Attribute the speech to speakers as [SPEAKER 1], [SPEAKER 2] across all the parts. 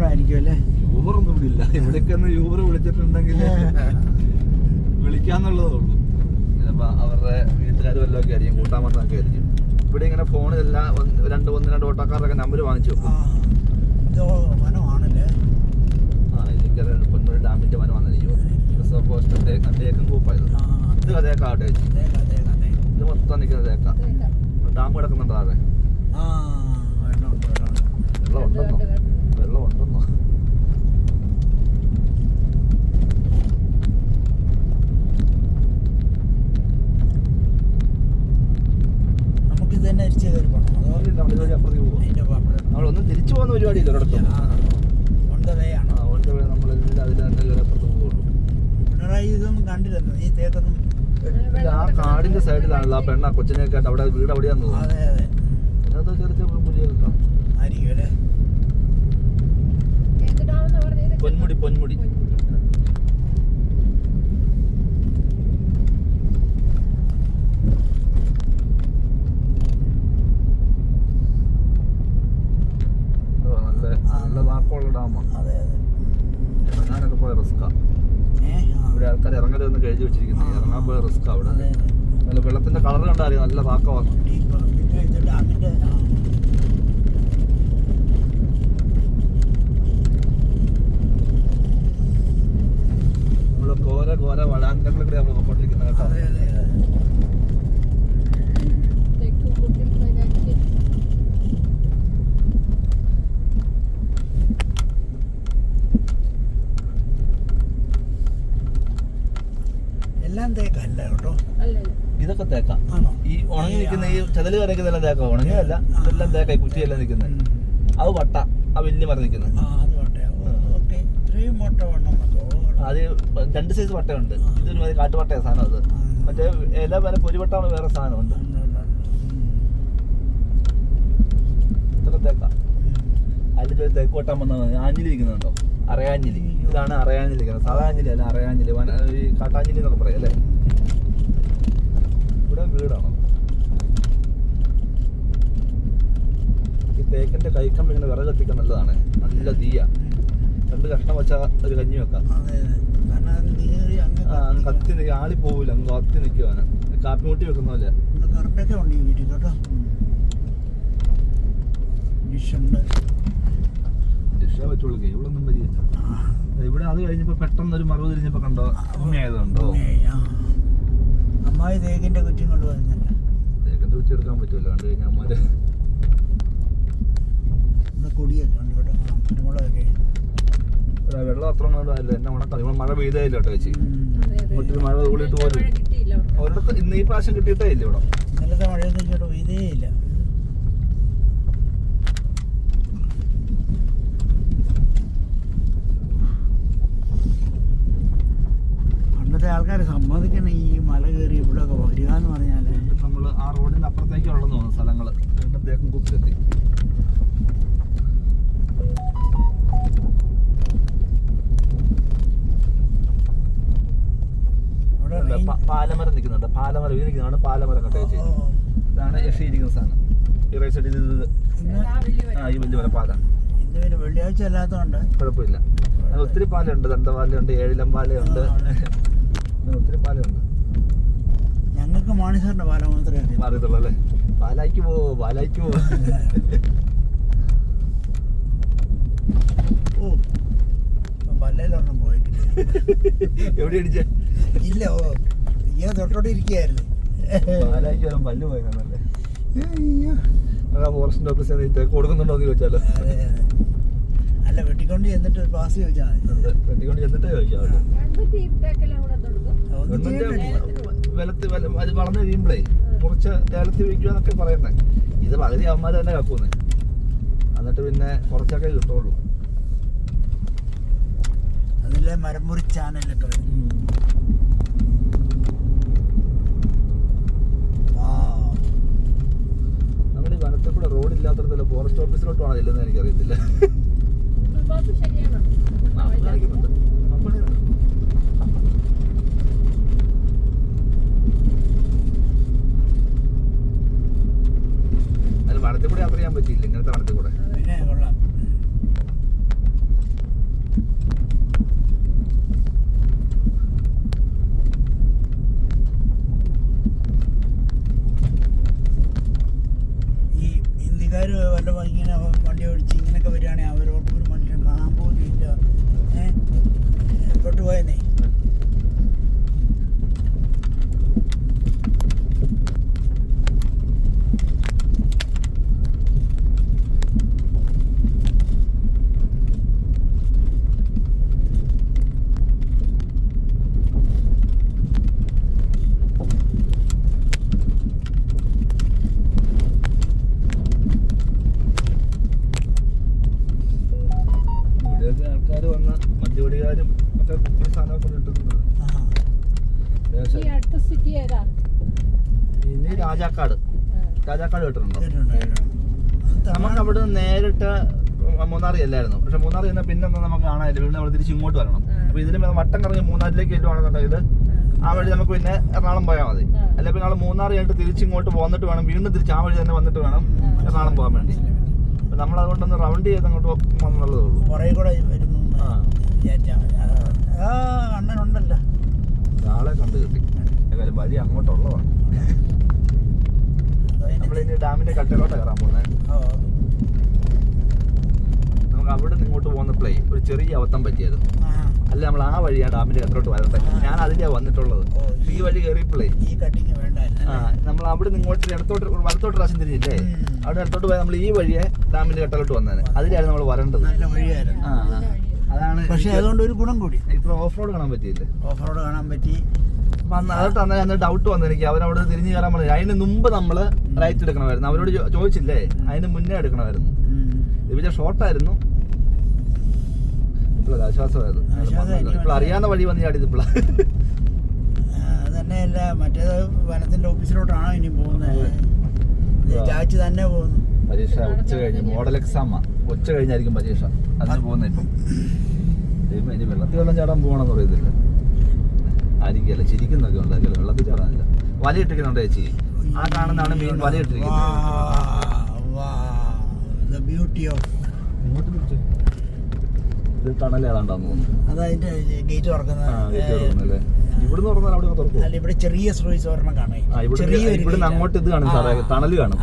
[SPEAKER 1] ആയിരിക്കും അല്ലേ?
[SPEAKER 2] യൂബറൊന്നും ഇവിടെ ഇല്ല. ഇവിടേക്ക് ഒന്ന് യൂബർ വിളിച്ചിട്ടുണ്ടെങ്കിൽ വിളിക്കാന്നുള്ളതേ ഉള്ളൂ. ചിലപ്പോൾ അവരുടെ വീട്ടുകാർ വല്ലതൊക്കെ ആയിരിക്കും, കൂട്ടാൻ വന്നതൊക്കെ ആയിരിക്കും. ഇവിടെ ഇങ്ങനെ ഫോണിലെല്ലാം രണ്ട് ഓട്ടോക്കാരുടെ നമ്പർ വാങ്ങിച്ചു വെക്കും.
[SPEAKER 1] വനമാണല്ലേ?
[SPEAKER 2] എനിക്കത് പൊന്മുടി ഡാമിന്റെ വനമാണെന്നിരിക്കും. റിസർവ് പോസ്റ്റ് തേക്കും കൂപ്പായത്. ഇത് തേക്കാട്ടെ ചേച്ചി, ഇത് മൊത്തം നിൽക്കുന്ന തേക്ക. ഡാം കിടക്കുന്നുണ്ടോ താഴെ? വെള്ളം ഉണ്ടെന്നോ? വെള്ളം ഉണ്ടെന്നോ?
[SPEAKER 1] നമുക്ക് ഇത് തന്നെ അരിച്ച് കയറി പോകണം.
[SPEAKER 2] നമ്മളിതുവഴി അപ്പുറത്തേക്ക് പോകും. നമ്മളൊന്നും തിരിച്ചു പോകുന്ന പരിപാടിയില്ല ഒരിടത്തും. നമ്മളെല്ലാം അതിൽ തന്നെ കയറി അപ്പുറത്ത് പോകുള്ളൂ.
[SPEAKER 1] പിണറായി ഇതൊന്നും കണ്ടില്ലെന്നോ ഈ തേക്കൊന്നും?
[SPEAKER 2] ആ കാടിന്റെ സൈഡിലാണല്ലോ ആ പെണ്ണ കൊച്ചിനെയൊക്കെ ആയിട്ട് അവിടെ വീട് അവിടെയാന്ന് തോന്നുന്നു.
[SPEAKER 1] അതെ അതെ,
[SPEAKER 2] അതിനകത്ത് ചെറിയ പുലിയൊക്കെ കാണും.
[SPEAKER 1] ആയിരിക്കും അല്ലേ?
[SPEAKER 2] പൊന്മുടി നല്ല വാക്കുള്ള ഡാമാണ്.
[SPEAKER 1] അതെ അതെ,
[SPEAKER 2] ഇറങ്ങാനൊക്കെ പോയ റിസ്ക്കാ. ഇവിടെ ആൾക്കാർ ഇറങ്ങലൊന്നും കഴിച്ചു വെച്ചിരിക്കുന്നത്. ഇറങ്ങാൻ പോയ റിസ്ക്കാ അവിടെ. നല്ല വെള്ളത്തിന്റെ കളർ കണ്ടാലും നല്ല വാക്കമാണ്. നമ്മള് കോര വടാന്റെ കൂടെ നമ്മൾ പോയിക്കൊണ്ടിരിക്കുന്നത് കേട്ടോ.
[SPEAKER 1] എല്ലാം തേക്കല്ല കേട്ടോ,
[SPEAKER 2] ഇതൊക്കെ തേക്ക. ഈ ഉണങ്ങി നിൽക്കുന്ന ഈ ചെതല് കരയ്ക്കുന്നതെല്ലാം തേക്ക. ഉണങ്ങിയല്ല, ഇതെല്ലാം തേക്ക. കുറ്റിയെല്ലാം നിൽക്കുന്നത് അത് വട്ട. ആ വലിയ മരം നിൽക്കുന്നത് അത് 2 സൈസ് വട്ടയുണ്ട്. ഇതൊരു മതി കാട്ടുവട്ടയ സാധനം. അത് മറ്റേ ഇല വരെ പൊരിവട്ടാണ് വേറെ സാധനമുണ്ട്. ഇതൊക്കെ തേക്ക. അതിൽ തേക്ക് വട്ടാൻ വന്നാൽ മതി. ആഞ്ഞിലി ഇരിക്കുന്നുണ്ടോ? അറയാഞ്ഞിലി. ഇതാണ് അറയാഞ്ഞിലി ഇരിക്കുന്നത്. സാധാ ആഞ്ഞിലി അല്ല, അറയാഞ്ഞിലി. ഈ കാട്ടാഞ്ഞിലി എന്നൊക്കെ പറയാം അല്ലേ? ഇവിടെ വീടാണോ? ഈ തേക്കിന്റെ കൈക്കമ്പ് ഇങ്ങനെ വിറക് കത്തിക്കാൻ നല്ലതാണ്. നല്ല തീയ. 2 കഷ്ണം വെച്ചാൽ ഒരു കഞ്ഞി വെക്കാം. കത്തി ആളി പോവില്ല, അങ്ങ് കത്തി നിൽക്കുവാണ്. കാപ്പി മുട്ടി വെക്കുന്ന പോലെ. ഡിഷേ വെച്ചോളൂ. ഇവിടെ ഒന്നും വരികയില്ല. ഇവിടെ അത് കഴിഞ്ഞപ്പോ പെട്ടെന്ന് ഒരു മറവ് തിരിഞ്ഞപ്പോ കണ്ടോ ഉമ്മയായതുണ്ടോ?
[SPEAKER 1] അമ്മായി തേക്കിന്റെ കുറ്റിയും കൊണ്ട് വരുന്നുണ്ട്.
[SPEAKER 2] തേക്കിന്റെ കുറ്റി എടുക്കാൻ പറ്റുമല്ലോ കണ്ടു കഴിഞ്ഞാൽ അമ്മാര്.
[SPEAKER 1] കൊടിയൊക്കെ ഉണ്ട് കേട്ടോ, കുരുമുളകൊക്കെ.
[SPEAKER 2] വെള്ളം അത്ര അല്ല, എന്നെ ഉണക്കാം. ഇവിടെ മഴ പെയ്തേയില്ല കേട്ടോ ചേച്ചി. ഒത്തിരി മഴ കൂടിയിട്ട് പോലും ഒരിടത്ത് ഇന്ന് ഈ പ്രാവശ്യം കിട്ടിയിട്ടേ ഇല്ല ഇവിടെ.
[SPEAKER 1] ഇന്നലത്തെ മഴയൊന്നും ഇങ്ങോട്ട് പെയ്തേ ഇല്ല. പണ്ടത്തെ ആൾക്കാർ സമ്മതിക്കണം ഈ മല കയറി ഇവിടെ ഒക്കെ വരിക എന്ന് പറഞ്ഞാൽ.
[SPEAKER 2] നമ്മൾ ആ റോഡിന്റെ അപ്പുറത്തേക്കുള്ളതെന്ന് തോന്നുന്നു സ്ഥലങ്ങൾ. വീണ്ടും തേക്കും കുത്തിലെത്തി. പാലമരം നിൽക്കുന്നുണ്ട്. പാലമരം ഇത് നിൽക്കുന്നതാണ് പാലമരം കേട്ടോ ചേച്ചി. ഇതാണ് യക്ഷി ഇരിക്കുന്ന സാധനം. ഈ റൈറ്റ് സൈഡിൽ ഇത് ഈ വലിയ മരം പാല.
[SPEAKER 1] ഇന്ന് വെള്ളിയാഴ്ച അല്ലാത്തതുകൊണ്ട്
[SPEAKER 2] കുഴപ്പമില്ല. ഒത്തിരി പാലുണ്ട്. ദന്തപാലുണ്ട്, ഏഴിലം പാലുണ്ട്, ഒത്തിരി പാലുണ്ട്.
[SPEAKER 1] ഞങ്ങൾക്ക് മാണിസാറിന്റെ പാല മാത്രമേ
[SPEAKER 2] അറിയത്തുള്ളൂ അല്ലേ? പാലായിക്ക് പോവോ?
[SPEAKER 1] ഓ, പല്ലൊന്നും പോയിട്ടില്ല.
[SPEAKER 2] എവിടെ അടിച്ചേ?
[SPEAKER 1] ഇല്ല, ഓ ഇങ്ങനെ തൊട്ടോട്ട് ഇരിക്കുകയായിരുന്നു.
[SPEAKER 2] പാലായിക്ക് വരാൻ പല്ല് പോയതാണല്ലേ? ഫോറസ്റ്റ് ഓഫീസർ കൊടുക്കുന്നുണ്ടോ എന്ന് ചോദിച്ചാലോ?
[SPEAKER 1] അല്ല, വെട്ടിക്കൊണ്ട് ചെന്നിട്ട് ഒരു പാസ് ചോദിച്ചാൽ മതി.
[SPEAKER 2] വെട്ടിക്കൊണ്ട് ചെന്നിട്ടേ ചോദിക്കാം. അത് വളർന്നു കഴിയുമ്പോഴേ മുറിച്ച് ലേലത്തിൽ വയ്ക്കുവാന്നൊക്കെ പറയുന്നേ. ഇത് പകുതി അവന്മാർ തന്നെ കാക്കുന്നേ. എന്നിട്ട് പിന്നെ കുറച്ചൊക്കെ കിട്ടുള്ളൂ.
[SPEAKER 1] അതിലെ മരമുറി ചാനലൊക്കെ
[SPEAKER 2] നമ്മൾ ഈ വനത്തിൽ കൂടെ റോഡില്ലാത്തടത്തല്ല ഫോറസ്റ്റ് ഓഫീസിലോട്ട് വേണം ഇല്ലെന്ന് എനിക്കറിയത്തില്ല. കാണിക്കുന്നുണ്ട്. അതിന് വനത്തിൽ കൂടെ യാത്ര ചെയ്യാൻ പറ്റിയില്ല, ഇങ്ങനത്തെ വനത്തിൽ കൂടെ.
[SPEAKER 1] വല്ല ഇങ്ങനെ വണ്ടി ഓടിച്ച് ഇങ്ങനെയൊക്കെ വരികയാണെങ്കിൽ അവരവർക്ക് ഒരു മനുഷ്യൻ കാണാൻ പോലും ഇല്ല. പെട്ടുപോയെന്നേ.
[SPEAKER 2] ആൾക്കാർ വന്ന് മദ്യപടിക്കാരും ഒക്കെ കുപ്പി സാധനമൊക്കെ കിട്ടുന്നുണ്ട്. ഇനി രാജാക്കാട് കേട്ടിട്ടുണ്ടോ? നമുക്ക് അവിടെ നിന്ന് നേരിട്ട് മൂന്നാറി അല്ലായിരുന്നു. പക്ഷെ മൂന്നാറി തന്നെ പിന്നെ നമുക്ക് കാണാനില്ല. വീണ്ടും നമ്മൾ തിരിച്ച് ഇങ്ങോട്ട് വരണം. അപ്പൊ ഇതിന് വട്ടം കറങ്ങി മൂന്നാറിലേക്ക് ചെല്ലുവാണെന്നുണ്ടെങ്കിൽ ആ വഴി നമുക്ക് പിന്നെ എറണാകുളം പോയാൽ മതി. അല്ലെ പിന്നെ നമ്മൾ മൂന്നാർ കഴിഞ്ഞിട്ട് തിരിച്ച് ഇങ്ങോട്ട് പോന്നിട്ട് വേണം വീണ്ടും തിരിച്ച് ആ വഴി തന്നെ വന്നിട്ട് വേണം എറണാകുളം പോകാൻ വേണ്ടി. നമ്മൾ അതുകൊണ്ടൊന്ന് റൗണ്ട് ചെയ്ത് അങ്ങോട്ട് വന്നുള്ളതേ ഉള്ളൂ.
[SPEAKER 1] കുറേ കൂടെ വരുന്നു. അണ്ണനുണ്ടല്ലോ,
[SPEAKER 2] ആളെ കണ്ടു കിട്ടി. വഴി അങ്ങോട്ടുള്ളതാണ്. നമ്മളിനി ഡാമിന്റെ കട്ടയിലോട്ട് കയറാൻ പോകുന്നത്. നമുക്ക് അവിടെ നിന്ന് ഇങ്ങോട്ട് പോകുന്നപ്പോഴേ ഒരു ചെറിയ അബദ്ധം പറ്റിയായിരുന്നു. അല്ല നമ്മൾ ആ വഴിയാണ് ഡാമിന്റെ കട്ടയിലോട്ട് വരട്ടെ. ഞാൻ അതിലെയാണ് വന്നിട്ടുള്ളത്. ഈ വഴി കയറിയപ്പോഴേ നമ്മൾ അവിടെ നിന്ന് ഇങ്ങോട്ട് ഇടത്തോട്ട് വലത്തോട്ട് പ്രാവശ്യം തിരിഞ്ഞില്ലേ, അവിടെ ഇടത്തോട്ട് പോയാൽ നമ്മൾ ഈ വഴിയെ ഡാമിന്റെ കട്ടയിലോട്ട് വന്നതിന് അതിലാണ് നമ്മൾ വരേണ്ടത്. അതാണ്. പക്ഷെ അതുകൊണ്ട് ഒരു ഗുണം കൂടി, ഇപ്പൊ ഓഫ് റോഡ് കാണാൻ പറ്റിയില്ലേ? ഓഫ് റോഡ് കാണാൻ പറ്റി. അതൊട്ട് അന്ന് ഡൗട്ട് വന്നു എനിക്ക്. അവരവിടെ തിരിഞ്ഞു കയറാൻ പറഞ്ഞു. അതിന് മുമ്പ് നമ്മള് റൈറ്റ് എടുക്കണമായിരുന്നു. അവരോട് ചോദിച്ചില്ലേ, അതിന് മുന്നേ എടുക്കണമായിരുന്നു. ഇത് ഷോർട്ടായിരുന്നു. ഇപ്പോഴത് ആശ്വാസമായിരുന്നു. ഇപ്പോൾ അറിയാവുന്ന വഴി വന്ന് ചാടിയതിപ്പോഴാ.
[SPEAKER 1] തന്നെയല്ല, മറ്റേത് വനത്തിന്റെ ഓഫീസിലോട്ടാണോ ഇനി പോകുന്നത്? ചാച്ചി തന്നെ പോകുന്നു.
[SPEAKER 2] പരീക്ഷ ഉച്ച കഴിഞ്ഞ് മോഡൽ എക്സാമാ. ഉച്ച കഴിഞ്ഞായിരിക്കും പരീക്ഷ. അതിന് പോകുന്ന ഇപ്പം ഇനി വെള്ളത്തിൽ വെള്ളം ചാടാൻ പോകണമെന്ന് പറയത്തില്ല. ആയിരിക്കല്ല, ചിരിക്കുന്നൊക്കെ ഉണ്ടാക്കില്ല. വെള്ളത്തിൽ ചാടാനില്ല. വലയിട്ടിരിക്കുന്നുണ്ട് ചേച്ചി. ആ കാണുന്നതാണ് മെയിൻ വലയിട്ടിരിക്കുന്നത്. ഇത് ടണൽ ഏതാണ്ടാന്ന് തോന്നുന്നു.
[SPEAKER 1] അതതിന്റെ ഗേറ്റ്
[SPEAKER 2] തുറക്കുന്നല്ലേ? ഇവിടുന്ന് തുറന്നാൽ അവിടെ തുറക്കും.
[SPEAKER 1] അല്ല, ഇവിടെ ചെറിയ സർവീസ് ഒരെണ്ണം കാണും.
[SPEAKER 2] ഇവിടുന്ന് അങ്ങോട്ട് ഇത് കാണും സാറേ, ടണൽ കാണും.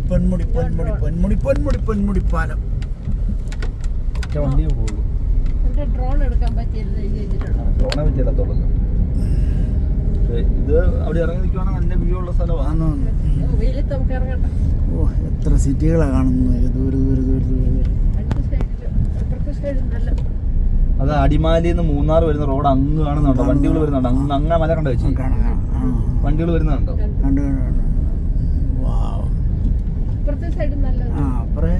[SPEAKER 1] പൊന്മുടി പാലം.
[SPEAKER 2] വണ്ടിയേ പോകുള്ളൂ.
[SPEAKER 3] ഡ്രോൺ എടുക്കാൻ പറ്റിയില്ല.
[SPEAKER 2] ഡ്രോണെ പറ്റിയല്ലോ. ഇത് അവിടെ ഇറങ്ങി നിൽക്കുവാണെങ്കിൽ നല്ല വ്യൂ ഉള്ള സ്ഥലമാണ്.
[SPEAKER 1] എത്ര സിറ്റികളാണ് കാണുന്നത് ദൂരെ ദൂരെ ദൂരെ ദൂരെ.
[SPEAKER 2] അത് അടിമാലിന്ന് മൂന്നാർ വരുന്ന റോഡ് അങ്ങ് കാണുന്നുണ്ടോ? വണ്ടികൾ വരുന്നുണ്ടോ? അങ്ങ മല കണ്ടോ വെച്ച് വണ്ടികൾ വരുന്നുണ്ടോ?
[SPEAKER 1] അപ്പുറേ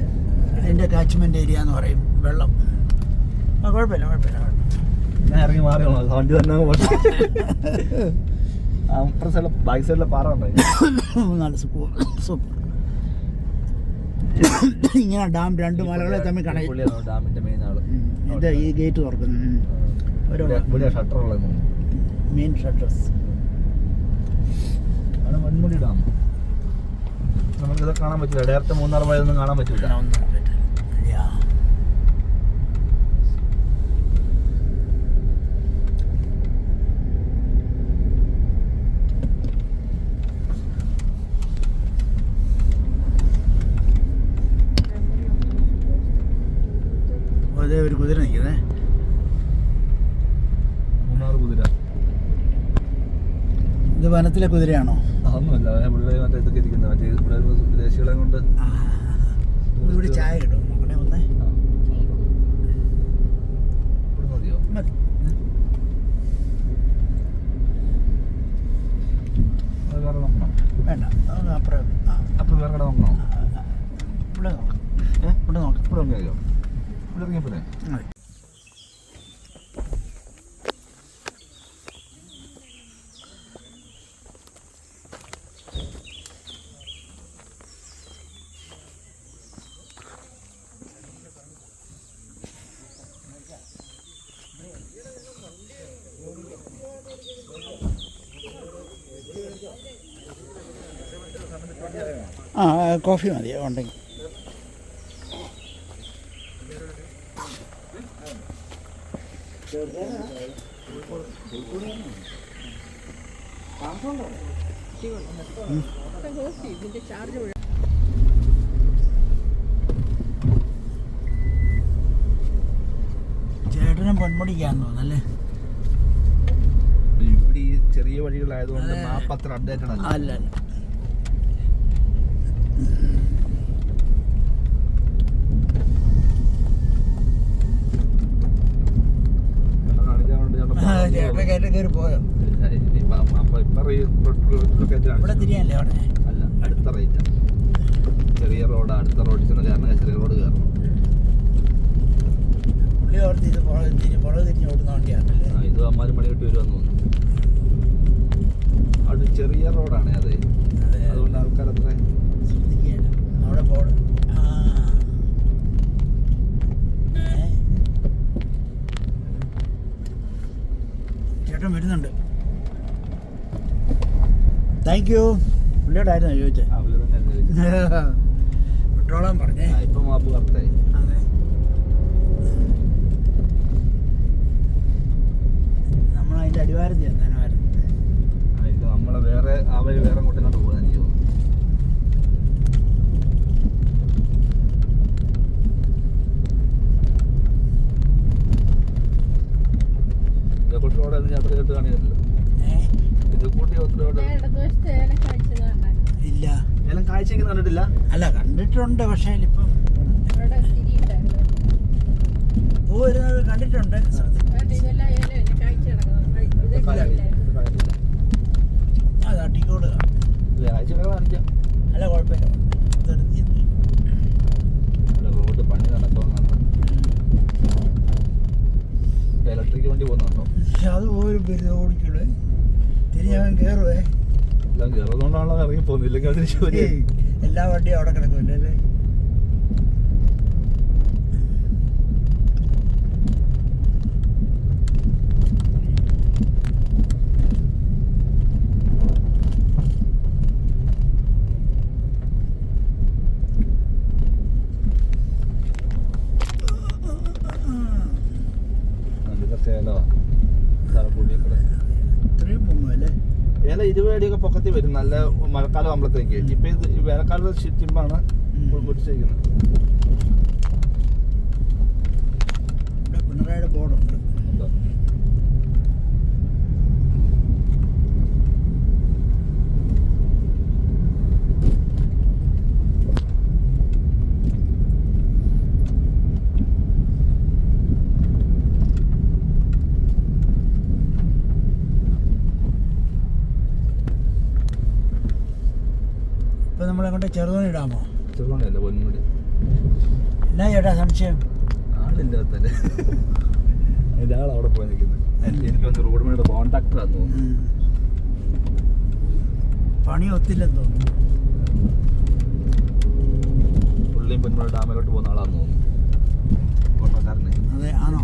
[SPEAKER 1] അതിന്റെ കാച്ച്മെന്റ് ഏരിയ എന്ന് പറയും. വെള്ളം കുഴപ്പമില്ല കുഴപ്പമില്ല.
[SPEAKER 2] ഞാൻ ഇറങ്ങി മാറി വണ്ടി തന്നെ അപ്പുറ സൈഡിലെ ബാക്ക് സൈഡിലെ പാറ ഉണ്ടോ?
[SPEAKER 1] നല്ല സൂപ്പർ. ഇങ്ങനെ ഡാം രണ്ട് മലകളെ തമ്മിൽ കണക്ട്.
[SPEAKER 2] ഡാമിന്റെ മെയിൻ ആള്
[SPEAKER 1] ഇത് ഈ ഗേറ്റ് തുറക്കുന്നു.
[SPEAKER 2] ഷട്ടർ ഉള്ളത്
[SPEAKER 1] മെയിൻ ഷട്ടേഴ്സ്
[SPEAKER 2] ആണ്. പൊന്മുടി ഡാം നമുക്കിത് കാണാൻ പറ്റില്ല. ഡയറക്റ്റ് മൂന്നാർ പോയൊന്നും കാണാൻ പറ്റില്ല.
[SPEAKER 1] അതേ ഒരു കുതിര നിൽക്കുന്നേ.
[SPEAKER 2] മൂന്നാർ കുതിര.
[SPEAKER 1] ഇത് വനത്തിലെ കുതിരയാണോ?
[SPEAKER 2] അതൊന്നുമല്ല, പിള്ളേർ മറ്റേ ഇതൊക്കെ ഇരിക്കുന്നത്. മറ്റേ പിള്ളേർ വിദേശികളെ കൊണ്ട്.
[SPEAKER 1] ഇവിടെ ചായ കിട്ടും. നോക്കണേ ഒന്നേ.
[SPEAKER 2] ഇവിടെ മതിയോ?
[SPEAKER 1] മതി.
[SPEAKER 2] അത് വേറെ നോക്കണം.
[SPEAKER 1] വേണ്ട, അപ്പുറം
[SPEAKER 2] അപ്പോൾ വേറെ കട നോക്കണോ?
[SPEAKER 1] ഇവിടെ നോക്കാം. ഇവിടെ നോക്കാം.
[SPEAKER 2] ഇവിടെ നോക്കിയോ? ഇവിടെ ഇറങ്ങിയപ്പോലെ
[SPEAKER 1] കോഫി മതിയോ ഉണ്ടെങ്കിൽ?
[SPEAKER 3] ഇതിന്റെ ചാർജ്
[SPEAKER 1] ചേട്ടനും പൊന്മുടിക്കാന്ന് തോന്നല്ലേ?
[SPEAKER 2] ഇവിടെ ഈ ചെറിയ വഴികളായതുകൊണ്ട് മാപ്പ് അത്ര അപ്ഡേറ്റഡ് അല്ല.
[SPEAKER 1] അല്ല ചേട്ടൻ കയറ്റം കയറി പോയോ? ഇവിടെ തിരിയാനല്ലേ അവിടെ?
[SPEAKER 2] അല്ല, അടുത്ത റേറ്റാ. ചെറിയ റോഡ്, അടുത്ത റോഡിൽ ചെന്ന കാരണം ചെറിയ റോഡ് കയറണം.
[SPEAKER 1] പുള്ളി ഓർത്ത് ഇത് പുറകെ തിരിഞ്ഞ് ഓടുന്ന വണ്ടിയാണല്ലേ?
[SPEAKER 2] ഇത് അമ്മാരും മണി കിട്ടി വരുമെന്ന് തോന്നുന്നു. അത് ചെറിയ റോഡാണ് അതെ, അതുകൊണ്ട് ആൾക്കാർ അത്ര
[SPEAKER 1] ശ്രദ്ധിക്കുകയാണ് അവിടെ പോകണം. ചേട്ടൻ വരുന്നുണ്ട്. Thank you. പുള്ളിയോടായിരുന്നോ ചോദിച്ചേ? പെട്രോളാൻ പറഞ്ഞേ.
[SPEAKER 2] ഇപ്പൊ മാപ്പ് കറക്റ്റായി.
[SPEAKER 1] അതെ, നമ്മളതിൻ്റെ അടിവാരത്തി എത്താനായിരുന്നു.
[SPEAKER 2] ഇത് നമ്മളെ വേറെ ആ വഴി വേറെ അങ്ങോട്ടിനോട്ട് പോകാൻ എനിക്ക് തോന്നുന്നു. ഇതേക്കൂട്ടി റോഡ് യാത്ര ചെയ്തിട്ട് കാണിയല്ലോ. ഇതേക്കൂട്ടി റോഡ്
[SPEAKER 3] ഇടതുവശത്ത് ഏലം കാഴ്ച
[SPEAKER 1] ഇല്ല.
[SPEAKER 2] ഏലം കാഴ്ചയ്ക്ക് കണ്ടിട്ടില്ല.
[SPEAKER 1] അല്ല, കണ്ടിട്ടുണ്ട്. പക്ഷേ ഇപ്പം
[SPEAKER 3] ഇവിടെ തിരിയിട്ടായിരുന്നു.
[SPEAKER 1] വരുന്നത് കണ്ടിട്ടുണ്ട്.
[SPEAKER 3] ഇതെല്ലാം ഏലം കാഴ്ച കിടക്കുന്നത്. ഇതൊക്കെ
[SPEAKER 1] അത് അട്ടിക്കോട്
[SPEAKER 2] കാഴ്ച കാണിക്കാം.
[SPEAKER 1] അല്ല, കുഴപ്പമില്ല.
[SPEAKER 2] റോഡ് പണി നടക്കുമെന്നാണ്. ഇലക്ട്രിക് വണ്ടി പോകുന്നുണ്ടോ?
[SPEAKER 1] അത് പോലും പേര് ഓടിക്കൂടെ? തിരിഞ്ഞവൻ കയറുവേ.
[SPEAKER 2] എല്ലാം കയറുന്നതുകൊണ്ടാണല്ലോ ഇറങ്ങി പോകുന്നില്ലെങ്കിൽ അതിന് ശരി.
[SPEAKER 1] എല്ലാ വണ്ടിയും അവിടെ കിടക്കുമല്ലേ അല്ലേ? ഇത്രയും പൊങ്ങുമല്ലേ?
[SPEAKER 2] ഏല 20 അടിയൊക്കെ പൊക്കത്തിൽ വരും നല്ല മഴക്കാലം ആകുമ്പോഴത്തേക്ക്. ഇപ്പൊ ഇത് വേനൽക്കാലത്ത് ചുറ്റുമ്പാണ് പൊടിച്ചിരിക്കുന്നത്.
[SPEAKER 1] ഇവിടെ പിണറായിയുടെ ബോർഡുണ്ട്. ഇപ്പം നമ്മളെങ്ങോട്ട് ചെറുതോണി ഇടാമോ?
[SPEAKER 2] ചെറുതോണിയല്ല, പൊന്മുടി.
[SPEAKER 1] എന്നാ ചേട്ടാ സംശയം?
[SPEAKER 2] ആളില്ലാത്തല്ലേ എൻ്റെ ആളവിടെ പോയി നിൽക്കുന്നത്. എനിക്കൊന്ന് റോഡ് മണിയുടെ കോൺട്രാക്ടറാന്ന് തോന്നുന്നു.
[SPEAKER 1] പണി ഒത്തില്ലെന്ന് തോന്നുന്നു.
[SPEAKER 2] പുള്ളിയും പൊന്മുടി ഡാമിലോട്ട് പോകുന്ന ആളാന്ന് തോന്നുന്നു. കോൺട്രാക്ടറിനെ.
[SPEAKER 1] അതെ, ആണോ?